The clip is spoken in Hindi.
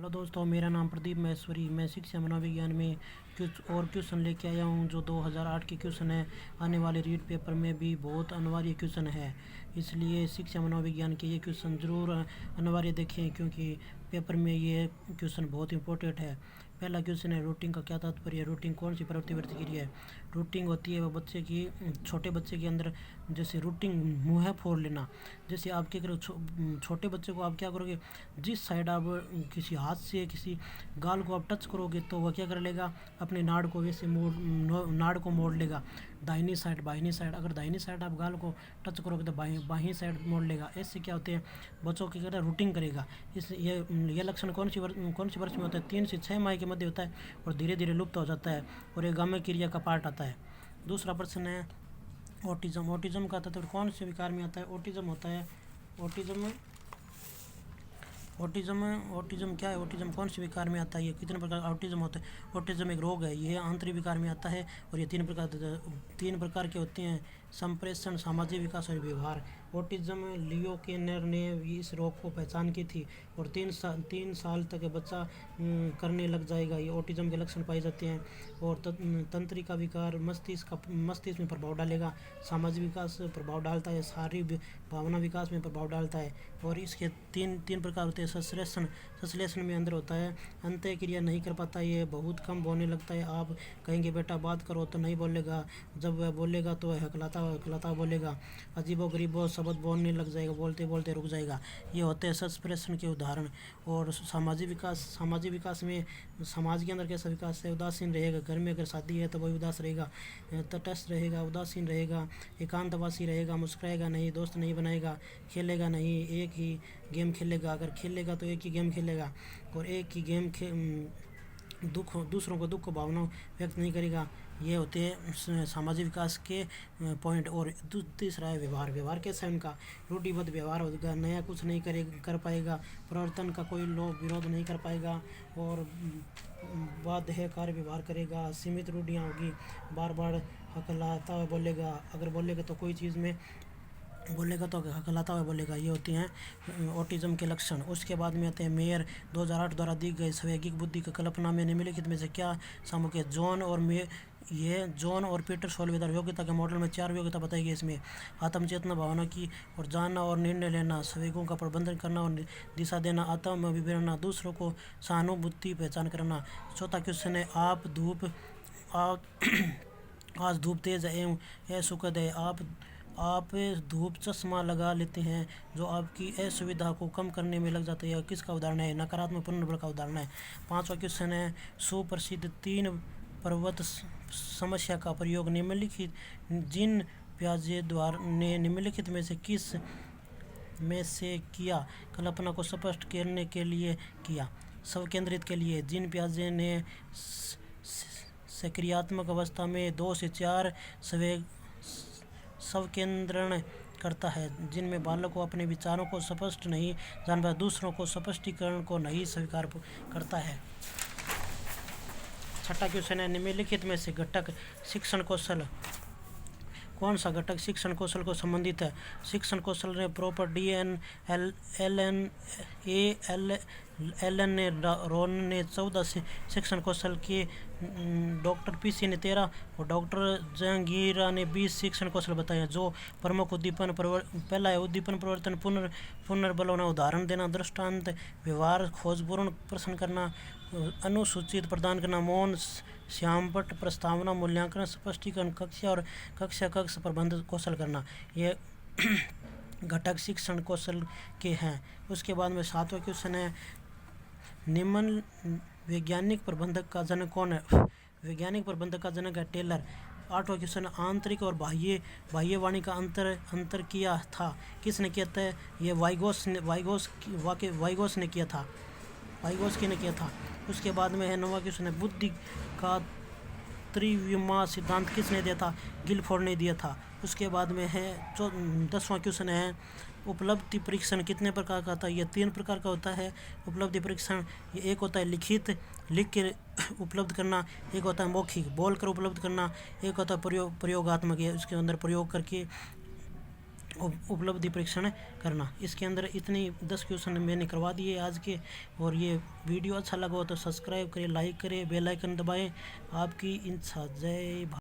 हेलो दोस्तों, मेरा नाम प्रदीप महेश्वरी। मैं शिक्षा मनोविज्ञान में कुछ और क्वेश्चन लेके आया हूँ जो 2008 के क्वेश्चन है। आने वाले रीट पेपर में भी बहुत अनिवार्य क्वेश्चन है, इसलिए शिक्षा मनोविज्ञान के ये क्वेश्चन ज़रूर अनिवार्य देखें, क्योंकि पेपर में ये क्वेश्चन बहुत इंपॉर्टेंट है। पहला क्वेश्चन है, रूटिंग का क्या तात्पर्य है? रूटिंग कौन सी प्रवृत्ति प्रतिक्रिया है? रूटिंग होती है वो बच्चे की, छोटे बच्चे के अंदर जैसे रूटिंग मुँह है फोड़ लेना। जैसे आप क्या करो, छोटे बच्चे को आप क्या करोगे, जिस साइड आप किसी हाथ से किसी गाल को आप टच करोगे तो वह क्या कर लेगा, अपने नाड़ को वैसे नाड़ को मोड़ लेगा, दाहिनी साइड बाहिनी साइड। अगर दाहिनी साइड आप गाल को टच करोगे तो बाहिनी साइड मोड़ लेगा। ऐसे क्या होते हैं, बच्चों की कहते हैं रूटिंग करेगा। इस ये लक्षण कौन सी वर्ष में होता है? 3 से 6 माह के मध्य होता है और धीरे धीरे लुप्त हो जाता है और ये गाम्य क्रिया का पार्ट आता है। दूसरा प्रश्न है, ऑटिज्म। ऑटिज्म का तात्पर्य कौन से विकार में आता है? ऑटिज्म होता है, ऑटिज्म क्या है? ऑटिज्म कौन से विकार में आता है? ये कितने प्रकार ऑटिज्म होता है? ऑटिज्म एक रोग है, यह आंतरिक विकार में आता है और ये तीन प्रकार के होते हैं: संप्रेषण, सामाजिक विकास और व्यवहार। ऑटिज्म लियो केनर ने इस रोग को पहचान की थी और 3 साल तक बच्चा करने लग जाएगा। ये ऑटिज्म के लक्षण पाए जाते हैं। और तंत्रिका विकार मस्तिष्क में प्रभाव डालेगा, सामाजिक विकास प्रभाव डालता है, शारीरिक भावना विकास में प्रभाव डालता है। और इसके तीन प्रकार होते हैं। संश्लेषण में अंदर होता है, अंत्य क्रिया नहीं कर पाता, ये बहुत कम बोलने लगता है। आप कहेंगे बेटा बात करो तो नहीं बोलेगा, जब वह बोलेगा तो वह हकलाता बोलेगा। अजीबो गरीबो शब्द बोलने लग जाएगा, बोलते बोलते रुक जाएगा। ये होते हैं संप्रेषण के उदाहरण। और सामाजिक विकास में समाज के अंदर कैसा विकास है? उदासीन रहेगा, घर में अगर शादी है तो वही उदास रहेगा, तटस्थ रहेगा, उदासीन रहेगा, एकांतवासी रहेगा, मुस्कुराएगा नहीं, दोस्त नहीं बनाएगा, खेलेगा नहीं, एक ही गेम खेलेगा, अगर खेलेगा तो एक ही गेम खेलेगा और एक ही गेम दूसरों को दुख भावना व्यक्त नहीं करेगा। ये होते हैं सामाजिक विकास के पॉइंट। और तीसरा है व्यवहार कैसा है उनका? रूढ़िबद्ध व्यवहार होगा, नया कुछ नहीं कर पाएगा, परिवर्तन का कोई लोग विरोध नहीं कर पाएगा और बाध्य कार्य व्यवहार करेगा, सीमित रूढ़ियाँ होगी, बार बार हकलाता हुआ बोलेगा, अगर बोलेगा तो कोई चीज़ में बोलेगा तो हकलाता हुआ बोलेगा। ये होते हैं ऑटिज्म के लक्षण। उसके बाद में आते हैं मेयर 2008 द्वारा दी गई स्वैगिक बुद्धि की कल्पना में निम्नलिखित में से क्या शामिल है? जॉन और पीटर सोलवेदर योग्यता के मॉडल में 4 योग्यता बताई गई। इसमें आत्मचेतना, भावना की और जानना और निर्णय लेना, संवेगों का प्रबंधन करना और दिशा देना, आत्म विवरणा, दूसरों को सहानुभूति पहचान करना। चौथा क्वेश्चन है, आज धूप तेज है एवं सुखद है, आप धूप चश्मा लगा लेते हैं जो आपकी असुविधा को कम करने में लग जाता है। किसका उदाहरण है? नकारात्मक पुनर्बल का उदाहरण है। 5वां क्वेश्चन है, सुप्रसिद्ध 3 पर्वत समस्या का प्रयोग निम्नलिखित जिन पियाजे द्वारा ने निम्नलिखित में से किस में से किया? कल्पना को स्पष्ट करने के लिए किया, स्वकेंद्रित के लिए। जिन पियाजे ने सक्रियात्मक अवस्था में 2 से 4 स्वकेंद्रण करता है, जिनमें बालक को अपने विचारों को स्पष्ट नहीं जान पाता, दूसरों को स्पष्टीकरण को नहीं स्वीकार करता है। 6वां क्वेश्चन है, निम्नलिखित में से घटक शिक्षण कौशल कौन सा घटक शिक्षण कौशल को संबंधित है? शिक्षण कौशल ने प्रॉपर एलन ने रोन ने 14 शिक्षण कौशल के, डॉक्टर पीसी ने 13 और डॉक्टर जहांगीरा ने 20 शिक्षण कौशल बताए हैं। जो प्रमुख उद्दीपन पहला है उद्दीपन परिवर्तन, पुनर्बलना, उदाहरण देना, दृष्टांत, व्यवहार, खोजपूर्ण प्रश्न करना, अनुसूचित प्रदान करना, मौन, श्यामपट, प्रस्तावना, मूल्यांकन, स्पष्टीकरण, कक्षा कक्ष प्रबंध कौशल करना। ये घटक शिक्षण कौशल के हैं। उसके बाद में 7वां क्वेश्चन है, निम्न वैज्ञानिक प्रबंधक का जनक कौन है? वैज्ञानिक प्रबंधक का जनक है टेलर। 8वां क्वेश्चन, आंतरिक और बाह्य वाणी का अंतर किया था, किसने किया था? ये वाइगोस्की ने किया था। उसके बाद में है 9वां क्वेश्चन है, बुद्धि का त्रिविमा सिद्धांत किसने दिया था? गिलफोर्ड ने दिया था। उसके बाद में है 10वां क्वेश्चन है, उपलब्धि परीक्षण कितने प्रकार का होता है? ये 3 प्रकार का होता है उपलब्धि परीक्षण। ये एक होता है लिख के उपलब्ध करना, एक होता है मौखिक बोल कर उपलब्ध करना, एक होता है प्रयोगात्मक, उसके अंदर प्रयोग करके उपलब्धि परीक्षण करना। इसके अंदर इतनी 10 क्वेश्चन मैंने करवा दिए आज के। और ये वीडियो अच्छा लगा हो तो सब्सक्राइब करें, लाइक करें, बेल आइकन दबाएं। आपकी इच्छा। जय भारत।